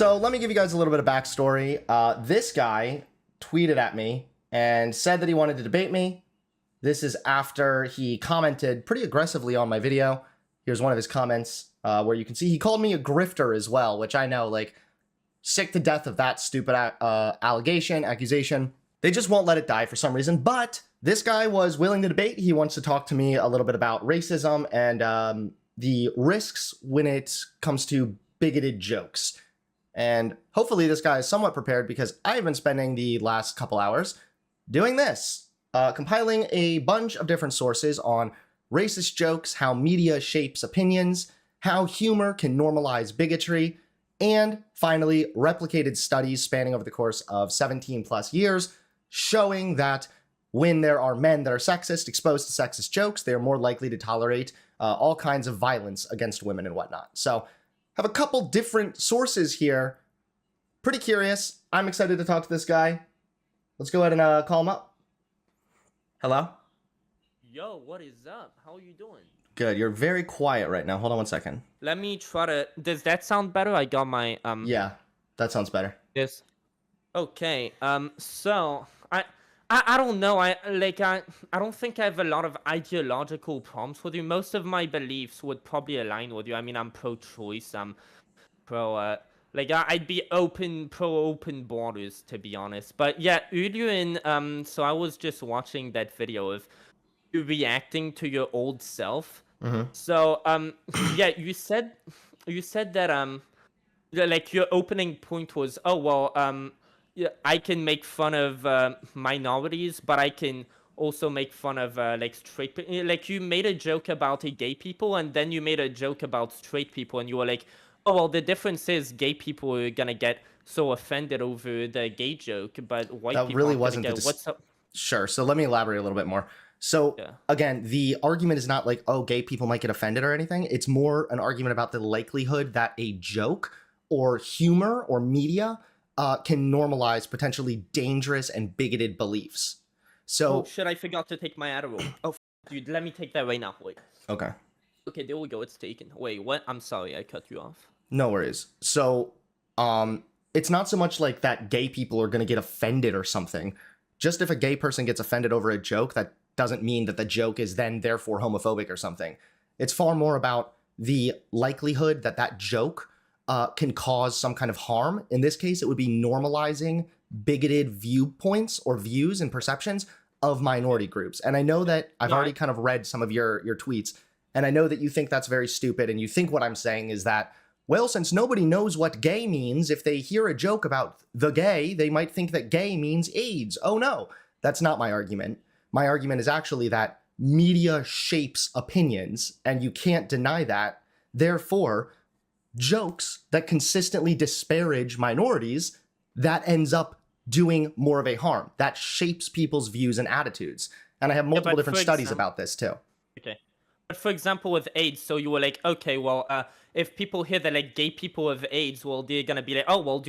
So let me give you guys a little bit of backstory. This guy tweeted at me and said that he wanted to debate me. This is after he commented pretty aggressively on my video. Here's one of his comments where you can see he called me a grifter as well, which I know, like, sick to death of that stupid accusation. They just won't let it die for some reason. But this guy was willing to debate. He wants to talk to me a little bit about racism and the risks when it comes to bigoted jokes. And hopefully this guy is somewhat prepared, because I've been spending the last couple hours doing this, compiling a bunch of different sources on racist jokes, how media shapes opinions, how humor can normalize bigotry, and finally replicated studies spanning over the course of 17 plus years showing that when there are men that are sexist, exposed to sexist jokes, they're more likely to tolerate all kinds of violence against women and whatnot. So have a couple different sources here. Pretty curious. I'm excited to talk to this guy. Let's go ahead and call him up. Hello? Yo, what is up? How are you doing? Good. You're very quiet right now. Hold on one second. Let me try to... Does that sound better? I got my... Yeah, that sounds better. Yes. Okay. So... I don't know. I don't think I have a lot of ideological problems with you. Most of my beliefs would probably align with you. I mean, I'm pro-choice. I'm pro... I'd be pro-open borders, to be honest. But yeah, earlier so I was just watching that video of you reacting to your old self. Mm-hmm. So, yeah, you said that, like, your opening point was, oh, well, yeah, I can make fun of minorities, but I can also make fun of like straight people. Like, you made a joke about gay people, and then you made a joke about straight people, and you were like, oh, well, the difference is gay people are gonna get so offended over the gay joke, but white people really aren't wasn't gonna get, what's up? Sure. So let me elaborate a little bit more. So Yeah. again, the argument is not like, oh, gay people might get offended or anything. It's more an argument about the likelihood that a joke or humor or media can normalize potentially dangerous and bigoted beliefs. So, Oh shit, I forgot to take my Adderall. Oh, dude, let me take that right now. Wait. okay, Okay, there we go. It's taken. Wait, what? I'm sorry, I cut you off. no worries. So, it's not so much like that gay people are going to get offended or something. Just if a gay person gets offended over a joke, that doesn't mean that the joke is then therefore homophobic or something. It's far more about the likelihood that that joke can cause some kind of harm. In this case, it would be normalizing bigoted viewpoints or views and perceptions of minority groups. And I know that I've already kind of read some of your tweets, and I know that you think that's very stupid, and you think what I'm saying is that, well, since nobody knows what gay means, if they hear a joke about the gay, they might think that gay means AIDS. Oh no, that's not my argument. My argument is actually that media shapes opinions, and you can't deny that. Therefore, jokes that consistently disparage minorities, that ends up doing more of a harm. That shapes people's views and attitudes. And I have multiple different studies about this too. Okay. But for example, with AIDS, so you were like, okay, well, if people hear that, like, gay people have AIDS, well, they're gonna be like, oh, well,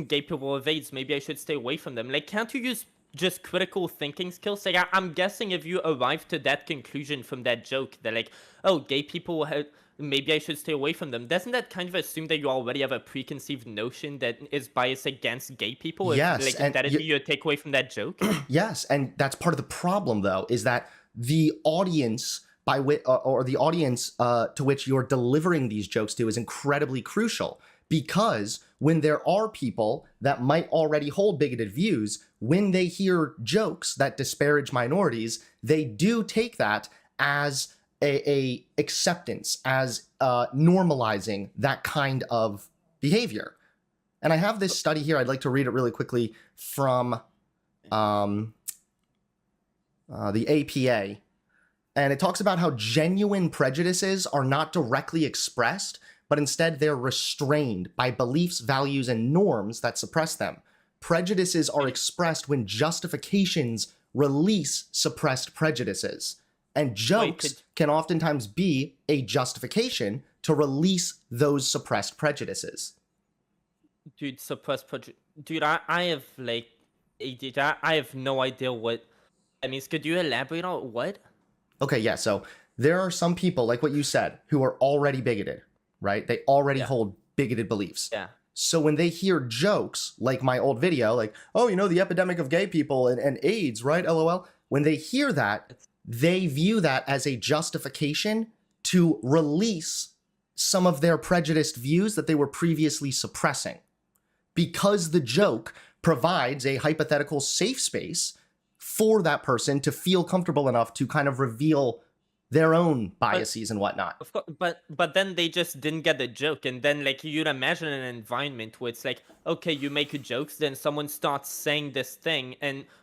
gay people have AIDS, maybe I should stay away from them. Like, can't you use just critical thinking skills? Like, I'm guessing if you arrived to that conclusion from that joke, that, like, oh, gay people have... maybe I should stay away from them. Doesn't that kind of assume that you already have a preconceived notion that is biased against gay people? Yes. Like, and that is your takeaway from that joke? Yes, and that's part of the problem, though, is that the audience or the audience to which you're delivering these jokes to is incredibly crucial, because when there are people that might already hold bigoted views, when they hear jokes that disparage minorities, they do take that as a acceptance, as normalizing that kind of behavior. And I have this study here. I'd like to read it really quickly from the APA. And it talks about how genuine prejudices are not directly expressed, but instead they're restrained by beliefs, values, and norms that suppress them. Prejudices are expressed when justifications release suppressed prejudices. And jokes can oftentimes be a justification to release those suppressed prejudices. Dude, suppressed prejudice. Dude, I have, like, I have no idea what that means. Could you elaborate on what? Okay, yeah, so there are some people, like what you said, who are already bigoted, right? They already hold bigoted beliefs. Yeah. So when they hear jokes like my old video, like, oh, you know, the epidemic of gay people and AIDS, right? LOL. When they hear that, they view that as a justification to release some of their prejudiced views that they were previously suppressing. Because the joke provides a hypothetical safe space for that person to feel comfortable enough to kind of reveal their own biases and whatnot. Of course, but then they just didn't get the joke, and then like you'd imagine an environment where it's like, okay, you make jokes, then someone starts saying this thing,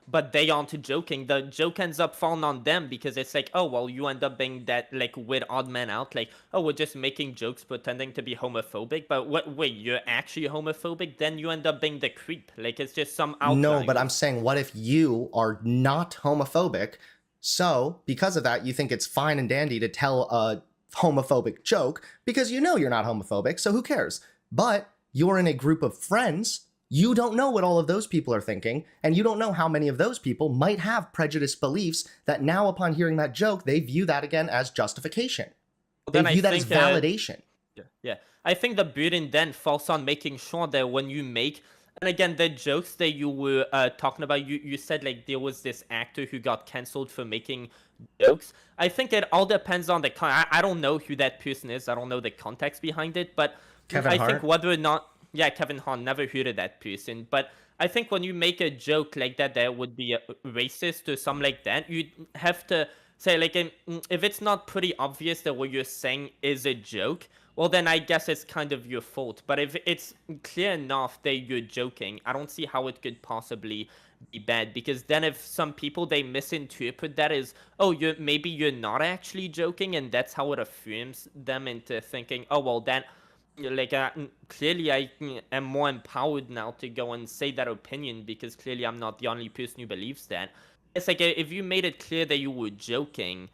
but they aren't joking. The joke ends up falling on them because it's like, oh well, you end up being that like weird odd man out, like, oh, we're just making jokes pretending to be homophobic, but wait, you're actually homophobic? Then you end up being the creep. Like it's just some outlier. No, but I'm saying, what if you are not homophobic? So, because of that, you think it's fine and dandy to tell a homophobic joke because you know you're not homophobic, so who cares? But you're in a group of friends, you don't know what all of those people are thinking, and you don't know how many of those people might have prejudiced beliefs that now, upon hearing that joke, they view that again as justification. They view that as validation. Yeah. I think the burden then falls on making sure that when you make, and again, the jokes that you were talking about, you said like there was this actor who got canceled for making jokes. I think it all depends on the I don't know who that person is. I don't know the context behind it, but Kevin Hart? think whether or not, yeah, Kevin Hart, never heard of that person. But I think when you make a joke like that, that would be racist or something like that, you'd have to say like, if it's not pretty obvious that what you're saying is a joke, well, then I guess it's kind of your fault. But if it's clear enough that you're joking, I don't see how it could possibly be bad. Because then if some people, they misinterpret that as, oh, maybe you're not actually joking, and that's how it affirms them into thinking, oh, well, then, like, clearly I am more empowered now to go and say that opinion because clearly I'm not the only person who believes that. It's like if you made it clear that you were joking,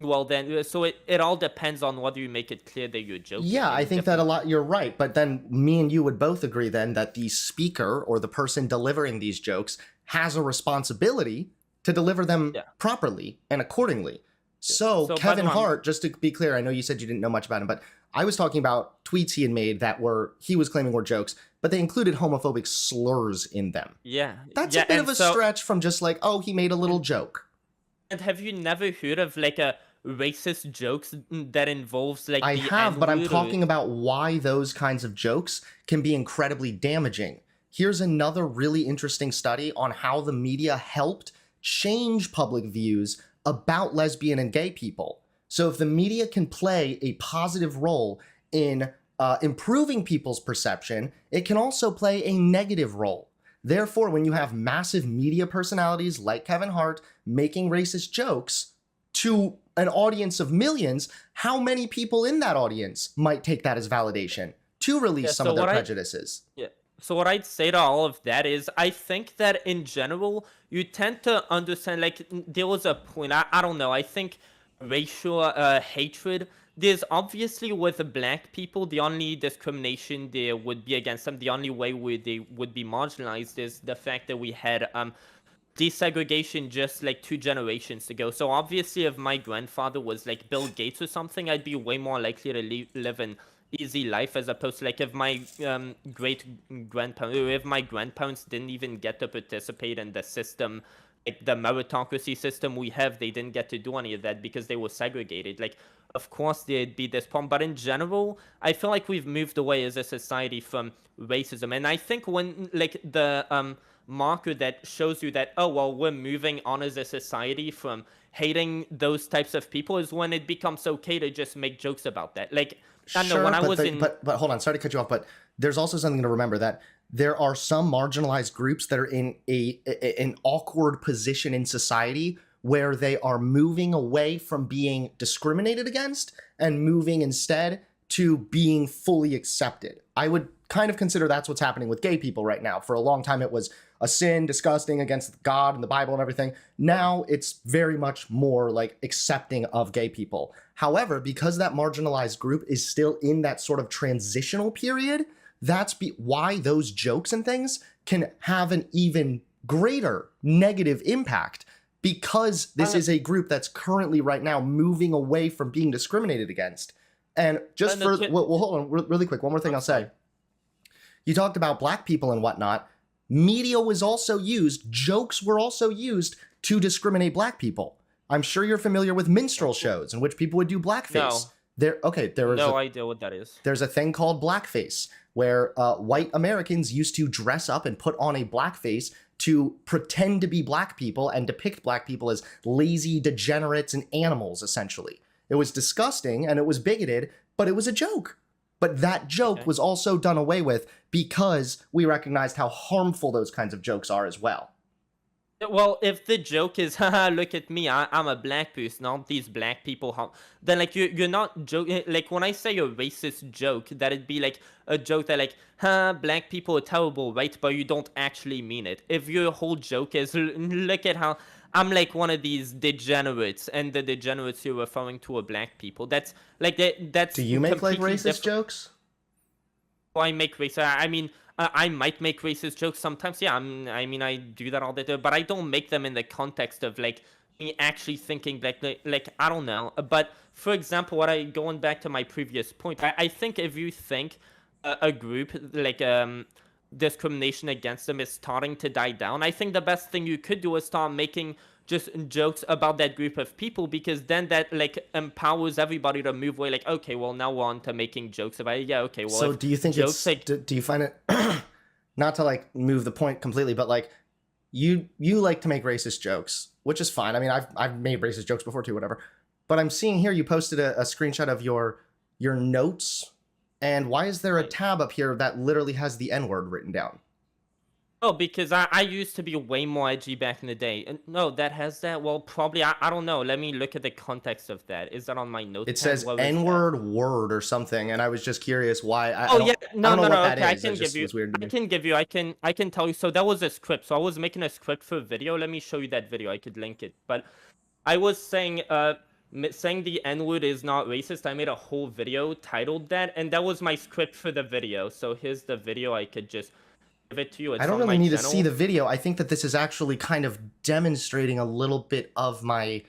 well, then, so it all depends on whether you make it clear that you're joking. Yeah, I think that a lot, you're right. But then me and you would both agree then that the speaker or the person delivering these jokes has a responsibility to deliver them properly and accordingly. So Kevin Hart, just to be clear, I know you said you didn't know much about him, but I was talking about tweets he had made that he was claiming were jokes, but they included homophobic slurs in them. Yeah. That's a bit of a stretch from just like, oh, he made a little joke. And have you never heard of like a racist jokes that involves like I have, but I'm talking about why those kinds of jokes can be incredibly damaging. Here's another really interesting study on how the media helped change public views about lesbian and gay people. So if the media can play a positive role in improving people's perception, it can also play a negative role. Therefore, when you have massive media personalities like Kevin Hart making racist jokes to an audience of millions, how many people in that audience might take that as validation to release some of their prejudices? So what I'd say to all of that is, I think that in general, you tend to understand, like, there was a point, I don't know, I think racial hatred, there's obviously with the black people, the only discrimination there would be against them, the only way where they would be marginalized is the fact that we had desegregation just like 2 generations ago. So obviously if my grandfather was like Bill Gates or something, I'd be way more likely to live an easy life as opposed to like if my grandparents didn't even get to participate in the system, like the meritocracy system we have, they didn't get to do any of that because they were segregated. Like, of course there'd be this problem, but in general, I feel like we've moved away as a society from racism. And I think when like the marker that shows you that, oh, well, we're moving on as a society from hating those types of people is when it becomes okay to just make jokes about that. Like, I don't know, when I was in... But hold on, sorry to cut you off, but there's also something to remember that there are some marginalized groups that are in an awkward position in society where they are moving away from being discriminated against and moving instead to being fully accepted. I would kind of consider that's what's happening with gay people right now. For a long time, it was a sin, disgusting, against God and the Bible and everything. Now it's very much more like accepting of gay people. However, because that marginalized group is still in that sort of transitional period, that's why those jokes and things can have an even greater negative impact, because this is a group that's currently right now moving away from being discriminated against. And just hold on really quick, one more thing I'll say. You talked about black people and whatnot. Media was also used, jokes were also used to discriminate black people. I'm sure you're familiar with minstrel shows in which people would do blackface. No, There was no idea what that is. there's a thing called blackface where white Americans used to dress up and put on a blackface to pretend to be black people and depict black people as lazy degenerates and animals, essentially. It was disgusting and it was bigoted, but it was a joke. But that joke was also done away with because we recognized how harmful those kinds of jokes are as well. Well, if the joke is, haha, look at me, I'm a black person, all these black people, then like you're not joking. Like when I say a racist joke, that'd be like a joke that like, black people are terrible, right? But you don't actually mean it. If your whole joke is, look at how I'm like one of these degenerates, and the degenerates you're referring to are black people. That's like that's. Do you make like completely racist different. jokes? I make racist. I mean, I might make racist jokes sometimes. Yeah, I mean, I do that all the time, but I don't make them in the context of like me actually thinking like I don't know. But for example, going back to my previous point, I think if you think a group like discrimination against them is starting to die down, I think the best thing you could do is start making just jokes about that group of people, because then that like empowers everybody to move away. Like, okay, well now we're on to making jokes about it. Yeah, okay, well. So do you think jokes it's do you find it not to like move the point completely, but like you like to make racist jokes, which is fine. I mean, I've made racist jokes before too, whatever. But I'm seeing here you posted a screenshot of your notes, and why is there a tab up here that literally has the N-word written down? Oh, because I used to be way more edgy back in the day. And no, that has that. Well, probably I don't know. Let me look at the context of that. Is that on my notes? It says N-word word or something, and I was just curious why. Oh yeah, no, no, no. Okay, I is. can give you. I can tell you. So that was a script. So I was making a script for a video. Let me show you that video. I could link it. But I was saying saying the N-word is not racist. I made a whole video titled that, and that was my script for the video. So here's the video. I could just give it to you. It's I don't on really my need to channel. see the video. I think that this is actually kind of demonstrating a little bit of my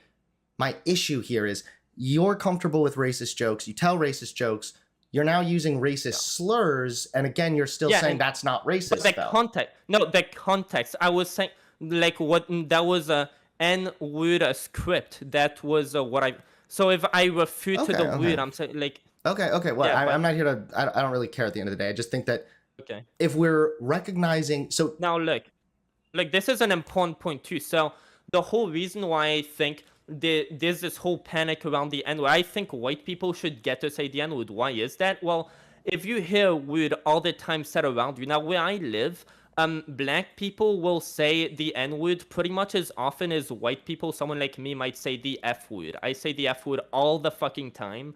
issue here is you're comfortable with racist jokes. You tell racist jokes. You're now using racist slurs, and again, you're still saying that's not racist. But the context, no, the context. I was saying, like, what that was a N-word script. That was what I. So if I refer to the word, I'm saying like. Okay. Well, yeah, I'm not here to. I don't really care at the end of the day. I just think that. Okay. If we're recognizing, so now look, this is an important point too. So the whole reason why I think there's this whole panic around the N-word, I think white people should get to say the N-word. Why is that? Well, if you hear a word all the time said around you, now where I live, black people will say the N-word pretty much as often as white people. Someone like me might say the F-word. I say the F-word all the fucking time.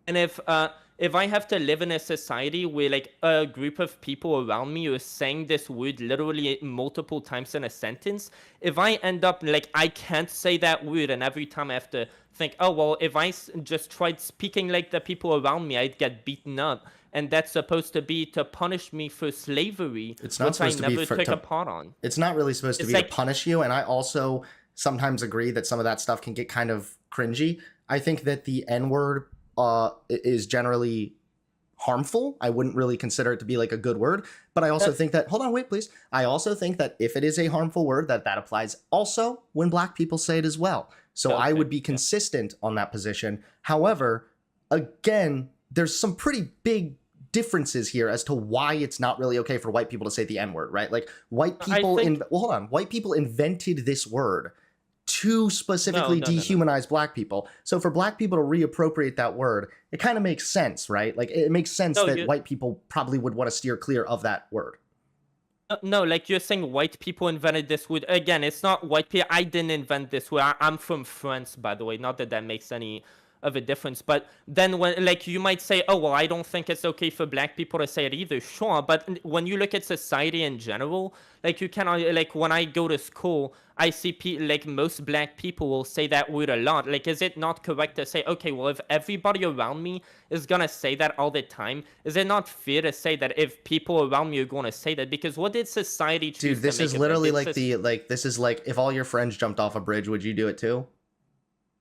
And if I have to live in a society where like a group of people around me are saying this word literally multiple times in a sentence, if I end up like I can't say that word, and every time I have to think, oh well, if I just tried speaking like the people around me, I'd get beaten up, and that's supposed to be to punish me for slavery, it's not supposed which I to never be took a part on. It's not really supposed to be like, to punish you, and I also sometimes agree that some of that stuff can get kind of cringy. I think that the N-word is generally harmful. I wouldn't really consider it to be like a good word, but I also think that, hold on, wait, please. I also think that if it is a harmful word, that applies also when black people say it as well. So I would be consistent on that position. However, again, there's some pretty big differences here as to why it's not really okay for white people to say the N-word, right? Like white people white people invented this word to specifically dehumanize black people. So for black people to reappropriate that word, it kind of makes sense, right? Like it makes sense that white people probably would want to steer clear of that word. No, like you're saying white people invented this word. Again, it's not white people. I didn't invent this word. I'm from France, by the way. Not that that makes any of a difference. But then when like you might say, oh, well, I don't think it's okay for black people to say it either. Sure. But when you look at society in general, like you cannot, like when I go to school, I see like most black people will say that word a lot. Like, is it not correct to say, okay, well, if everybody around me is going to say that all the time, is it not fair to say that if people around me are going to say that? Because what did society choose? Dude, this is literally like this is like if all your friends jumped off a bridge, would you do it too?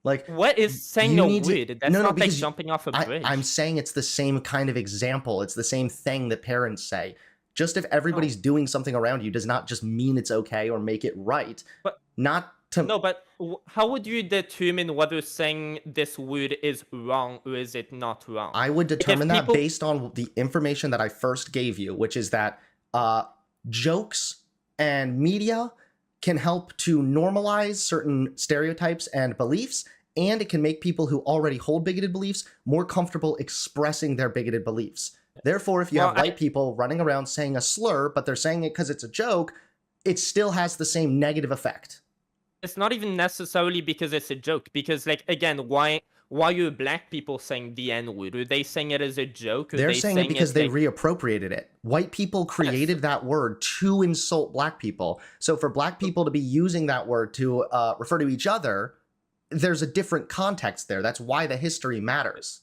Like, what is saying a word? That's not like jumping off a bridge. I'm saying it's the same kind of example. It's the same thing that parents say. Just if everybody's doing something around you does not just mean it's okay or make it right. But Not to... no, but how would you determine whether saying this word is wrong or is it not wrong? I would Like, if determine that people- based on the information that I first gave you, which is that jokes and media can help to normalize certain stereotypes and beliefs, and it can make people who already hold bigoted beliefs more comfortable expressing their bigoted beliefs. Therefore, if you have white people running around saying a slur, but they're saying it because it's a joke, it still has the same negative effect. It's not even necessarily because it's a joke. Because, like, again, why are black people saying the N-word? Are they saying it as a joke? Or They're saying it because they like... reappropriated it. White people created that word to insult black people. So for black people to be using that word to refer to each other, there's a different context there. That's why the history matters.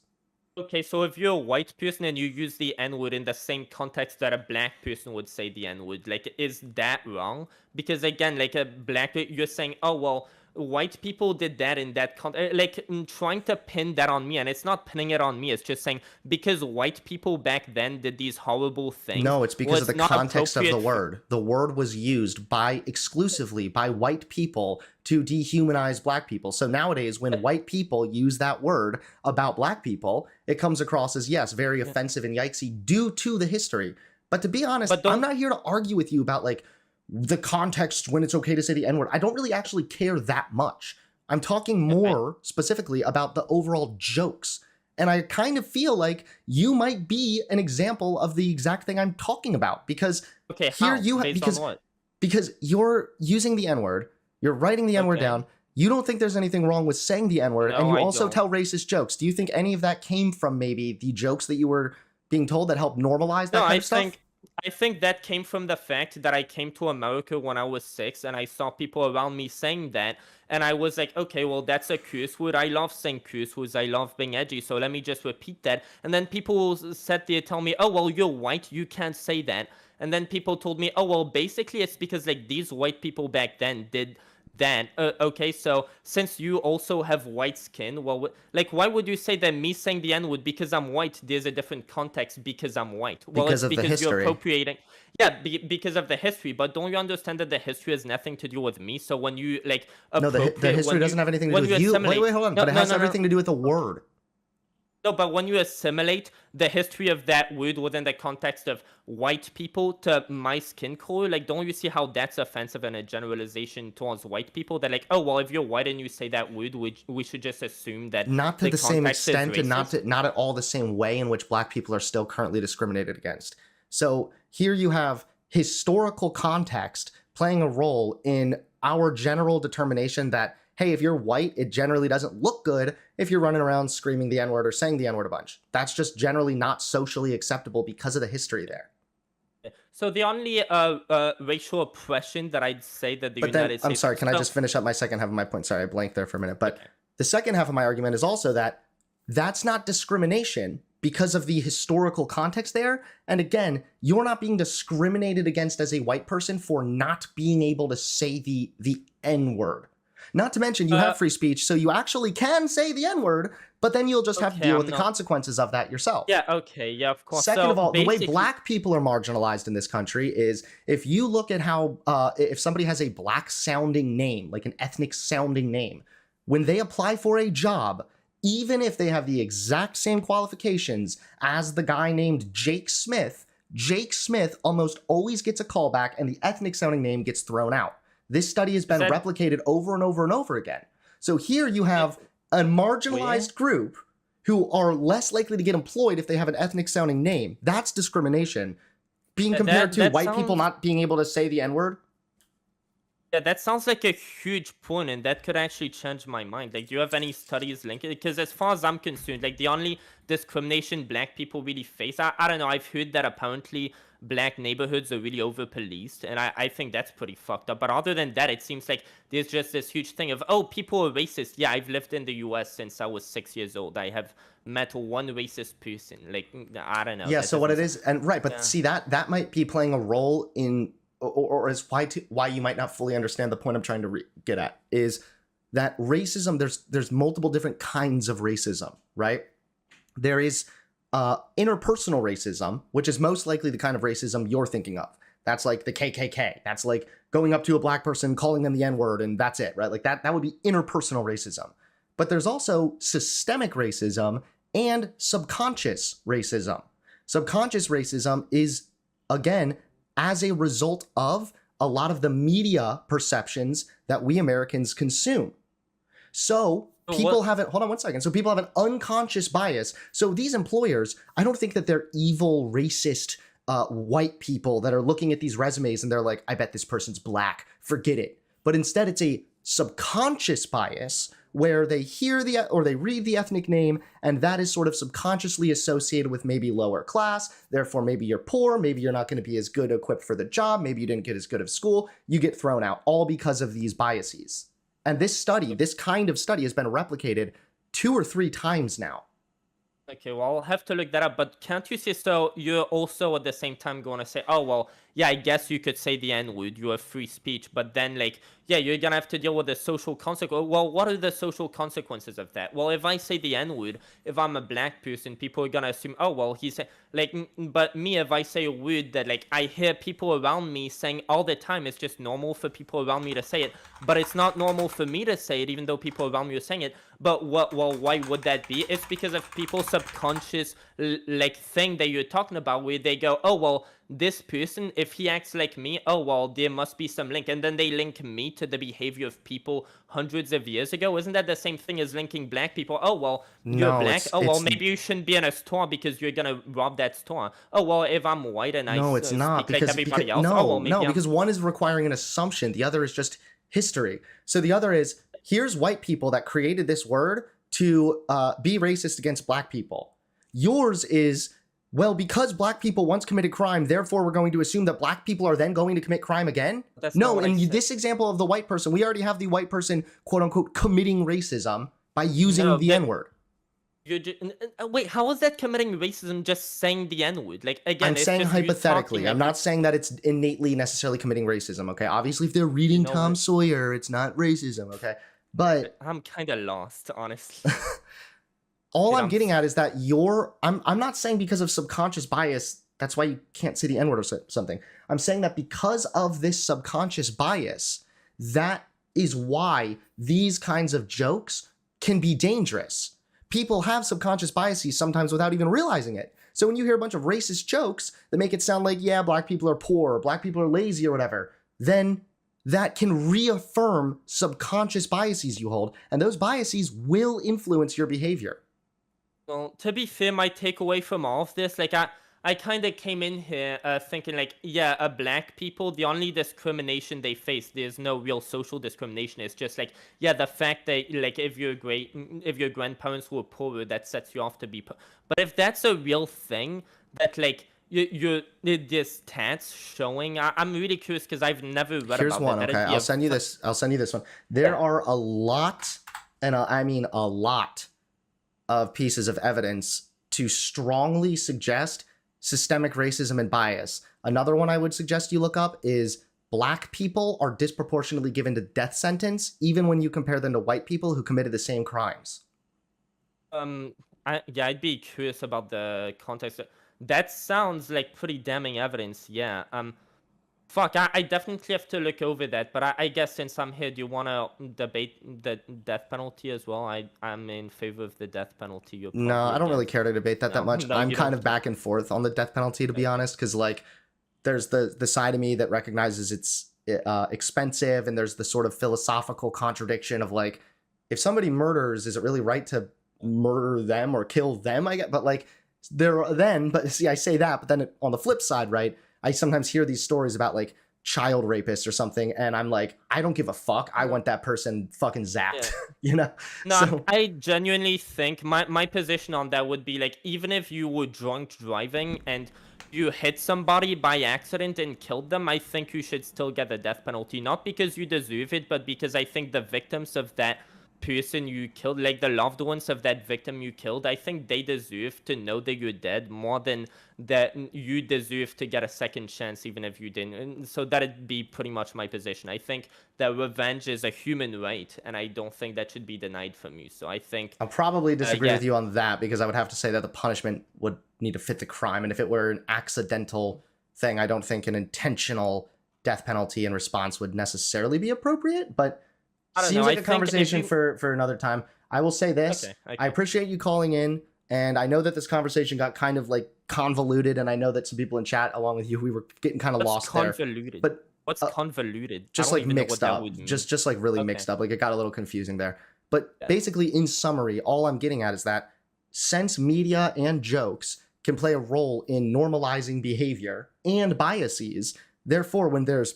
Okay, so if you're a white person and you use the N-word in the same context that a black person would say the N-word, like, is that wrong? Because, again, like, a black, you're saying, oh, well, white people did that in that context, like, trying to pin that on me, and it's not pinning it on me, it's just saying, because white people back then did these horrible things. No, it's because of the context of the word. The word was used exclusively by white people to dehumanize black people. So nowadays, when white people use that word about black people, it comes across as, yes, very offensive and yikesy due to the history. But to be honest, I'm not here to argue with you about, like, the context when it's okay to say the N-word. I don't really actually care that much. I'm talking more specifically about the overall jokes. And I kind of feel like you might be an example of the exact thing I'm talking about. Because here you have, because you're using the N-word, you're writing the N-word down, you don't think there's anything wrong with saying the N-word, and you also tell racist jokes. Do you think any of that came from maybe the jokes that you were being told that helped normalize that kind of stuff? I think that came from the fact that I came to America when I was 6 and I saw people around me saying that. And I was like, okay, well, that's a curse word. I love saying curse words. I love being edgy. So let me just repeat that. And then people sat there tell me, oh, well, you're white. You can't say that. And then people told me, oh, well, basically it's because, like, these white people back then did that. Okay, so since you also have white skin, well, like, why would you say that me saying the N-word because I'm white, there's a different context because I'm white? Well, because it's of the history. You're appropriating. Yeah, because of the history. But don't you understand that the history has nothing to do with me? So when you, like, no, the history doesn't have anything to do with you. Wait, hold on. But it has everything to do with the word. No, but when you assimilate the history of that word within the context of white people to my skin color, like, don't you see how that's offensive and a generalization towards white people? That, like, oh, well, if you're white and you say that word, we should just assume that not to the same extent and not at all the same way in which black people are still currently discriminated against. So here you have historical context playing a role in our general determination that, hey, if you're white, it generally doesn't look good if you're running around screaming the N-word or saying the N-word a bunch. That's just generally not socially acceptable because of the history there. So the only racial oppression that I'd say that the United States... I'm sorry, can I just finish up my second half of my point? Sorry, I blanked there for a minute. But the second half of my argument is also that that's not discrimination because of the historical context there. And again, you're not being discriminated against as a white person for not being able to say the N-word. Not to mention, you have free speech, so you actually can say the N-word, but then you'll just have to deal with the consequences of that yourself. Yeah, okay, yeah, of course. Second of all, the way black people are marginalized in this country is if you look at how, if somebody has a black-sounding name, like an ethnic-sounding name, when they apply for a job, even if they have the exact same qualifications as the guy named Jake Smith almost always gets a callback and the ethnic-sounding name gets thrown out. This study has been replicated over and over and over again. So here you have a marginalized group who are less likely to get employed if they have an ethnic-sounding name. That's discrimination. Being compared to white people not being able to say the N-word. Yeah, that sounds like a huge point, and that could actually change my mind. Like, do you have any studies linked? Because as far as I'm concerned, like, the only discrimination black people really face, I don't know, I've heard that apparently black neighborhoods are really over-policed, and I think that's pretty fucked up. But other than that, it seems like there's just this huge thing of, oh, people are racist. Yeah, I've lived in the US since I was 6 years old. I have met one racist person. Like, I don't know. Yeah, so what it is, and right, but see, that might be playing a role in, or is why you might not fully understand the point I'm trying to get at, is that racism, there's multiple different kinds of racism, right? There is interpersonal racism, which is most likely the kind of racism you're thinking of. That's like the KKK. That's like going up to a black person, calling them the N-word, and that's it, right? Like that would be interpersonal racism. But there's also systemic racism and subconscious racism. Subconscious racism is, again, as a result of a lot of the media perceptions that we Americans consume. So people have it, hold on one second. So people have an unconscious bias. So these employers, I don't think that they're evil, racist, white people that are looking at these resumes and they're like, I bet this person's black, forget it. But instead it's a subconscious bias where they hear or they read the ethnic name, and that is sort of subconsciously associated with maybe lower class. Therefore, maybe you're poor, maybe you're not going to be as good equipped for the job, maybe you didn't get as good of school, you get thrown out, all because of these biases. And this study, this kind of study has been replicated 2 or 3 times now. Okay, well, I'll have to look that up, but can't you see, so you're also at the same time going to say, oh, well, yeah, I guess you could say the N-word, you have free speech, but then, like, yeah, you're going to have to deal with the social consequences. Well, what are the social consequences of that? Well, if I say the N-word, if I'm a black person, people are going to assume, oh, well, he's, like, but me, if I say a word that, like, I hear people around me saying all the time, it's just normal for people around me to say it, but it's not normal for me to say it, even though people around me are saying it. But well, why would that be? It's because of people's subconscious, like, thing that you're talking about, where they go, oh, well, this person, if he acts like me, oh, well, there must be some link. And then they link me to the behavior of people hundreds of years ago. Isn't that the same thing as linking black people? Oh, well, you're black. Oh, well, maybe you shouldn't be in a store because you're going to rob that store. Oh, well, if I'm white and I it's not, speak like everybody else. No, oh, well, maybe because one is requiring an assumption. The other is just history. So the other is, here's white people that created this word to be racist against black people. Yours is, well, because black people once committed crime, therefore we're going to assume that black people are then going to commit crime again? That's no, in this example of the white person, we already have the white person, quote unquote, committing racism by using the N-word. Wait, how is that committing racism just saying the N-word? Like, again, I'm saying hypothetically. I'm not saying that it's innately necessarily committing racism, okay? Obviously, if they're reading Tom Sawyer, it's not racism, okay? But I'm kind of lost, honestly. All I'm getting at is that I'm not saying because of subconscious bias, that's why you can't say the N-word or something. I'm saying that because of this subconscious bias, that is why these kinds of jokes can be dangerous. People have subconscious biases sometimes without even realizing it. So when you hear a bunch of racist jokes that make it sound like, yeah, black people are poor, or black people are lazy or whatever, then that can reaffirm subconscious biases you hold, and those biases will influence your behavior. Well, to be fair, my takeaway from all of this, like, I kind of came in here thinking, like, yeah, black people, the only discrimination they face, there's no real social discrimination. It's just like, yeah, the fact that, like, if your grandparents were poorer, that sets you off to be poor. But if that's a real thing, that, like, this stats showing, I'm really curious because I've never read Here's about one, that. okay, I'll send you this one. There are a lot, and I mean a lot, of pieces of evidence to strongly suggest systemic racism and bias. Another one I would suggest you look up is black people are disproportionately given the death sentence, even when you compare them to white people who committed the same crimes. I'd be curious about the context. That sounds like pretty damning evidence, yeah. Fuck, I definitely have to look over that, but I guess since I'm here, do you want to debate the death penalty as well? I'm in favor of the death penalty. No, I don't really care to debate that much. No, I'm kind of back and forth on the death penalty, to be honest, because, like, there's the side of me that recognizes it's expensive, and there's the sort of philosophical contradiction of, like, if somebody murders, is it really right to murder them or kill them? I get, but, like, but see, I say that, but then on the flip side, right, I sometimes hear these stories about, like, child rapists or something, and I'm like, I don't give a fuck. I want that person fucking zapped, you know? No, so, I genuinely think my position on that would be, like, even if you were drunk driving and you hit somebody by accident and killed them, I think you should still get the death penalty. Not because you deserve it, but because I think the victims of that person you killed, like the loved ones of that victim you killed, I think they deserve to know that you're dead more than that you deserve to get a second chance, even if you didn't. And so that'd be pretty much my position. I think that revenge is a human right, and I don't think that should be denied from you. So I think, I'll probably disagree yeah. with you on that, because I would have to say that the punishment would need to fit the crime. And if it were an accidental thing, I don't think an intentional death penalty in response would necessarily be appropriate. But I don't seems know. like I a think conversation for another time. I will say this. Okay, I okay. appreciate you calling in. And I know that this conversation got kind of like convoluted. And I know that some people in chat, along with you, we were getting kind of What's lost there. convoluted? But What's convoluted? I just don't like even know what mixed that up, would mean. just like really Okay. mixed up. Like it got a little confusing there. But Yeah. basically, in summary, all I'm getting at is that since media and jokes can play a role in normalizing behavior and biases, therefore, when there's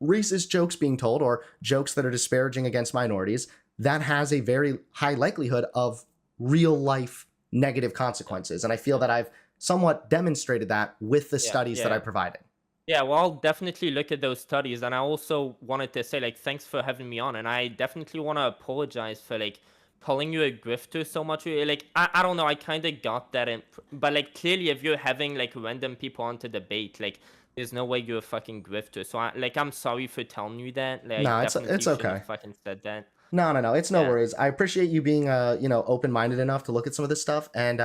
racist jokes being told or jokes that are disparaging against minorities, that has a very high likelihood of real life negative consequences. And I feel that I've somewhat demonstrated that with the studies that I provided. Yeah, well, I'll definitely look at those studies, and I also wanted to say, like, thanks for having me on, and I definitely want to apologize for, like, calling you a grifter so much. Like, I don't know, I kind of got that, but, like, clearly, if you're having, like, random people on to debate, like, there's no way you're a fucking grifter. So, I'm sorry for telling you that. Like, No, I it's definitely shouldn't okay. have fucking said that. No, it's no Yeah. worries. I appreciate you being open-minded enough to look at some of this stuff. And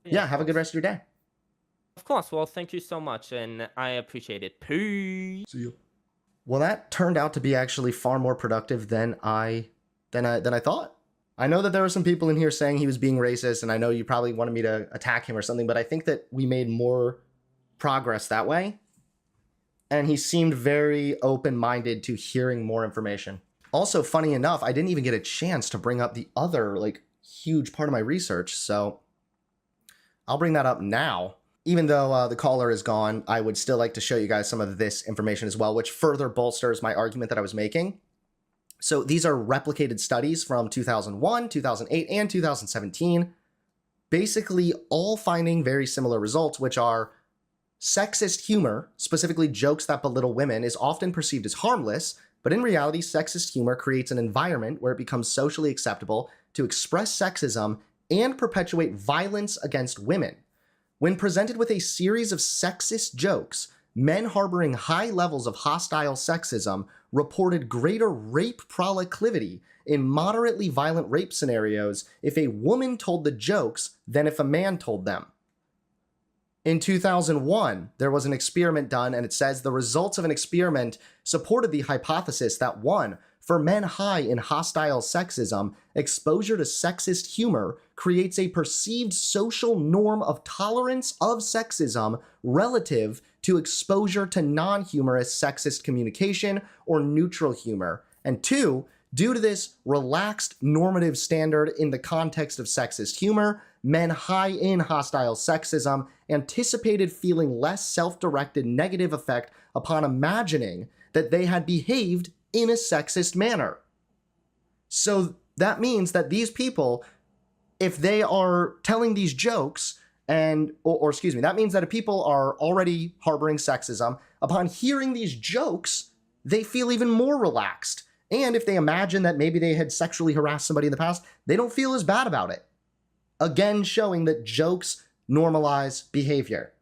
yeah, of have a good course. rest of your day. Of course, well, thank you so much, and I appreciate it. Peace. See you. Well, that turned out to be actually far more productive than I thought. I know that there were some people in here saying he was being racist, and I know you probably wanted me to attack him or something, but I think that we made more progress that way. And he seemed very open-minded to hearing more information. Also, funny enough, I didn't even get a chance to bring up the other, like, huge part of my research, so I'll bring that up now. Even though the caller is gone, I would still like to show you guys some of this information as well, which further bolsters my argument that I was making. So these are replicated studies from 2001, 2008, and 2017, basically all finding very similar results, which are sexist humor, specifically jokes that belittle women, is often perceived as harmless, but in reality, sexist humor creates an environment where it becomes socially acceptable to express sexism and perpetuate violence against women. When presented with a series of sexist jokes, men harboring high levels of hostile sexism reported greater rape proclivity in moderately violent rape scenarios if a woman told the jokes than if a man told them. In 2001, there was an experiment done, and it says the results of an experiment supported the hypothesis that 1, for men high in hostile sexism, exposure to sexist humor creates a perceived social norm of tolerance of sexism relative to exposure to non-humorous sexist communication or neutral humor. And 2, due to this relaxed normative standard in the context of sexist humor, men high in hostile sexism anticipated feeling less self-directed negative effect upon imagining that they had behaved in a sexist manner. So that means that these people, if they are telling these jokes, that means that if people are already harboring sexism, upon hearing these jokes, they feel even more relaxed. And if they imagine that maybe they had sexually harassed somebody in the past, they don't feel as bad about it. Again, showing that jokes normalize behavior.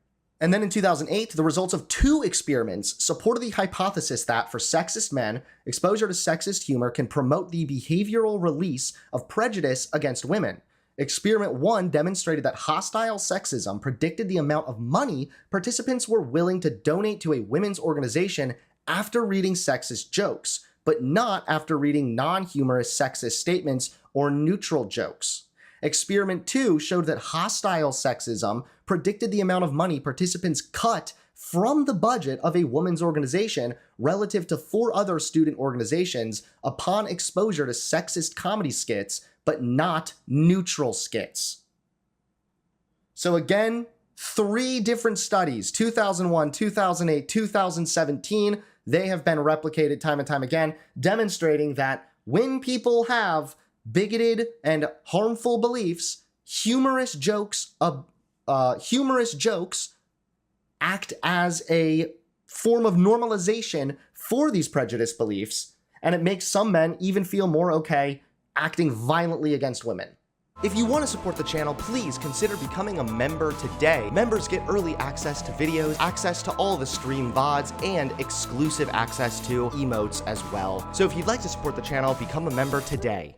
And then in 2008, the results of 2 experiments supported the hypothesis that for sexist men, exposure to sexist humor can promote the behavioral release of prejudice against women. Experiment 1 demonstrated that hostile sexism predicted the amount of money participants were willing to donate to a women's organization after reading sexist jokes, but not after reading non-humorous sexist statements or neutral jokes. Experiment 2 showed that hostile sexism predicted the amount of money participants cut from the budget of a women's organization relative to 4 other student organizations upon exposure to sexist comedy skits, but not neutral skits. So again, 3 different studies, 2001, 2008, 2017, they have been replicated time and time again, demonstrating that when people have bigoted and harmful beliefs, humorous jokes act as a form of normalization for these prejudice beliefs, and it makes some men even feel more okay acting violently against women. If you want to support the channel, please consider becoming a member today. Members get early access to videos, access to all the stream VODs, and exclusive access to emotes as well. So if you'd like to support the channel, become a member today.